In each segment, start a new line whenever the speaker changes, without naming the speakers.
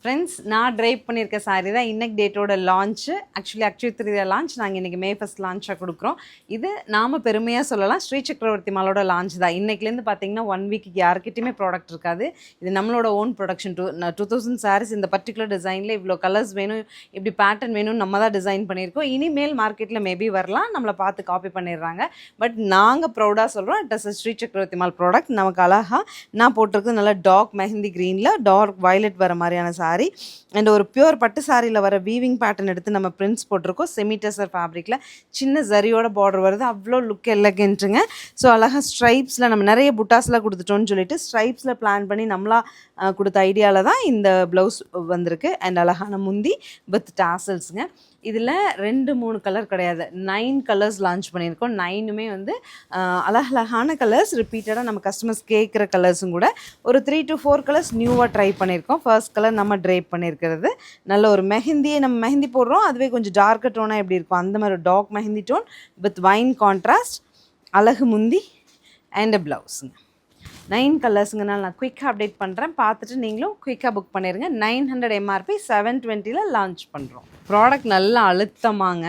Friends, நான் try பண்ணியிருக்க சாரீ தான் இன்னைக்கு டேட்டோட launch. Actually Akshaya Tritiya launch. நாங்கள் இன்றைக்கி May 1 லான்ச்சாக கொடுக்குறோம். இது நாம் பெருமையாக சொல்லலாம், ஸ்ரீ சக்கரவர்த்தி மாலோட லான்ச் தான். இன்றைக்கிலேருந்து பார்த்தீங்கன்னா 1 வீக்கு யாருக்கிட்டையுமே ப்ராடக்ட் இருக்காது. இது நம்மளோட ஓன் ப்ரொடக்ஷன். 2000 சாரீஸ் இந்த பர்டிகுலர் டிசைனில் இவ்வளோ கலர்ஸ் வேணும், இப்படி பேட்டர்ன் வேணும்னு நம்ம தான் டிசைன் பண்ணியிருக்கோம். இனிமேல் மார்க்கெட்டில் மேபி வரலாம், நம்மளை பார்த்து காப்பி பண்ணிடுறாங்க. பட் நாங்கள் ப்ரௌடாக சொல்கிறோம், இட் இஸ் ஸ்ரீ சக்கரவர்த்தி மால் ப்ராடக்ட். நமக்கு அழகாக நான் போட்டிருக்கு நல்லா டார்க் மெஹந்தி க்ரீனில் டார்க் வயலட் வர மாதிரியான சாரீ அண்ட் ஒரு பியூர் பட்டு சாரியில் வர வீவிங் பேட்டர்ன் எடுத்து நம்ம பிரிண்ட்ஸ் போட்டிருக்கோம். செமி டெசர் ஃபேப்ரிக்கில் சின்ன ஜரியோட பார்டர் வருது, அவ்வளோ லுக் எலகென்ட்டுங்க. ஸோ அழகாக ஸ்ட்ரைப்ஸில் நம்ம நிறைய புட்டாஸ்லாம் கொடுத்துட்டோன்னு சொல்லிட்டு ஸ்ட்ரைப்ஸில் பிளான் பண்ணி நம்மளா கொடுத்த ஐடியாவில் தான் இந்த ப்ளவுஸ் வந்திருக்கு. அண்ட் அழகான முந்தி வித் டாசல்ஸுங்க. இதில் 2-3 கலர் கிடையாது, 9 கலர்ஸ் லான்ச் பண்ணியிருக்கோம். 9மே வந்து அழகழகான கலர்ஸ், ரிப்பீட்டடாக நம்ம கஸ்டமர்ஸ் கேட்குற கலர்ஸும் கூட. ஒரு 3 to 4 கலர்ஸ் நியூவாக ட்ரை பண்ணியிருக்கோம். ஃபர்ஸ்ட் கலர் நம்ம ட்ரைப் பண்ணியிருக்கிறது நல்ல ஒரு மெஹந்தியை நம்ம மெஹந்தி போடுறோம், அதுவே கொஞ்சம் டார்க்கர் டோனாக எப்படி இருக்கும் அந்த மாதிரி ஒரு dark mehndi tone with wine contrast, அழகு முந்தி அண்ட் ப்ளவுஸுங்க. 9 கலர்ஸுங்கனால நான் குயிக்காக அப்டேட் பண்ணுறேன், பார்த்துட்டு நீங்களும் குயிக்காக புக் பண்ணிடுங்க. 900 MRP 720 லான்ச் பண்ணுறோம். ப்ராடக்ட் நல்லா அழுத்தமாங்க,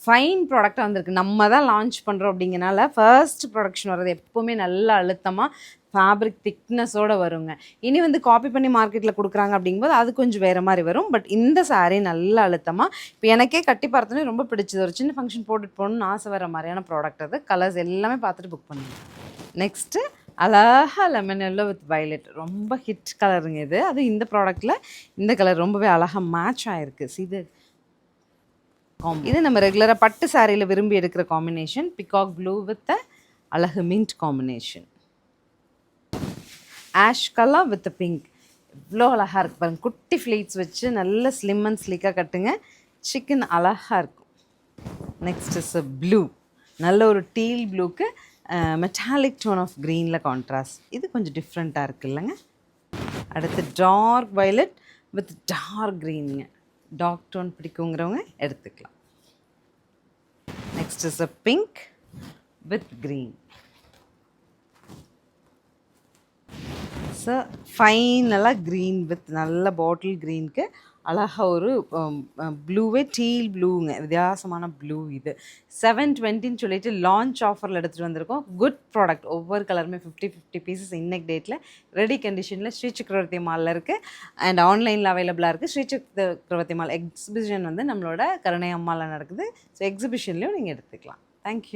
ஃபைன் ப்ராடக்டாக வந்திருக்கு. நம்ம தான் லான்ச் பண்ணுறோம் அப்படிங்கிறனால ஃபர்ஸ்ட் ப்ரொடக்ஷன் வர்றது எப்போவுமே நல்லா அழுத்தமாக ஃபேப்ரிக் திக்னஸோடு வருங்க. இனி வந்து காப்பி பண்ணி மார்க்கெட்டில் கொடுக்குறாங்க அப்படிங்கும்போது அது கொஞ்சம் வேறு மாதிரி வரும். பட் இந்த சாரீ நல்லா அழுத்தமாக, இப்போ எனக்கே கட்டி பார்த்தோன்னே ரொம்ப பிடிச்சது. ஒரு சின்ன ஃபங்க்ஷன் போட்டுட்டு போகணுன்னு ஆசை வர மாதிரியான ப்ராடக்ட் அது. கலர்ஸ் எல்லாமே பார்த்துட்டு புக் பண்ணுங்க. நெக்ஸ்ட்டு அழகாக லெமன் எல்லோ வித் வயலட், ரொம்ப ஹிட் கலருங்க இது. அது இந்த ப்ராடக்டில் இந்த கலர் ரொம்பவே அழகாக மேட்ச் ஆகிருக்கு. இது நம்ம ரெகுலராக பட்டு சாரியில் விரும்பி எடுக்கிற காம்பினேஷன். பிகாக் ப்ளூ வித் அழகு mint combination, ash colour with pink, இவ்வளோ அழகாக இருக்குது பாருங்கள். குட்டி ஃப்ளீட்ஸ் வச்சு நல்ல ஸ்லிம் அண்ட் ஸ்லீக்காக கட்டுங்க, சிக்கன் அழகாக இருக்கும். நெக்ஸ்ட் இஸ் ப்ளூ, நல்ல ஒரு டீல் ப்ளூக்கு மெட்டாலிக் டோன் ஆஃப் க்ரீனில் கான்ட்ராஸ்ட். இது கொஞ்சம் டிஃப்ரெண்ட்டாக இருக்குது இல்லைங்க. அடுத்து டார்க் வயலட் வித் டார்க் க்ரீனுங்க. டார்க் டோன் பிடிக்குங்கிறவங்க எடுத்துக்கலாம். Next is a pink with green. So ஃபைனலாக க்ரீன் வித் நல்ல பாட்டில் க்ரீனுக்கு அழகாக ஒரு ப்ளூவே டீல் ப்ளூங்க, வித்தியாசமான ப்ளூ. இது 720ன்னு சொல்லிட்டு லான்ச் ஆஃபரில் எடுத்துகிட்டு வந்திருக்கோம். Good product. ஒவ்வொரு கலருமே 50 பீசஸ் இன்னைக்கு டேட்டில் ரெடி கண்டிஷனில் ஸ்ரீ சக்கரவர்த்தி மாலில் இருக்குது. அண்ட் ஆன்லைனில் அவைலபிளாக இருக்குது. ஸ்ரீ சக்கரவர்த்தி மால் எக்ஸிபிஷன் வந்து நம்மளோட கருணை அம்மாவில் நடக்குது. ஸோ எக்ஸிபிஷன்லேயும் நீங்கள் எடுத்துக்கலாம். தேங்க்யூ.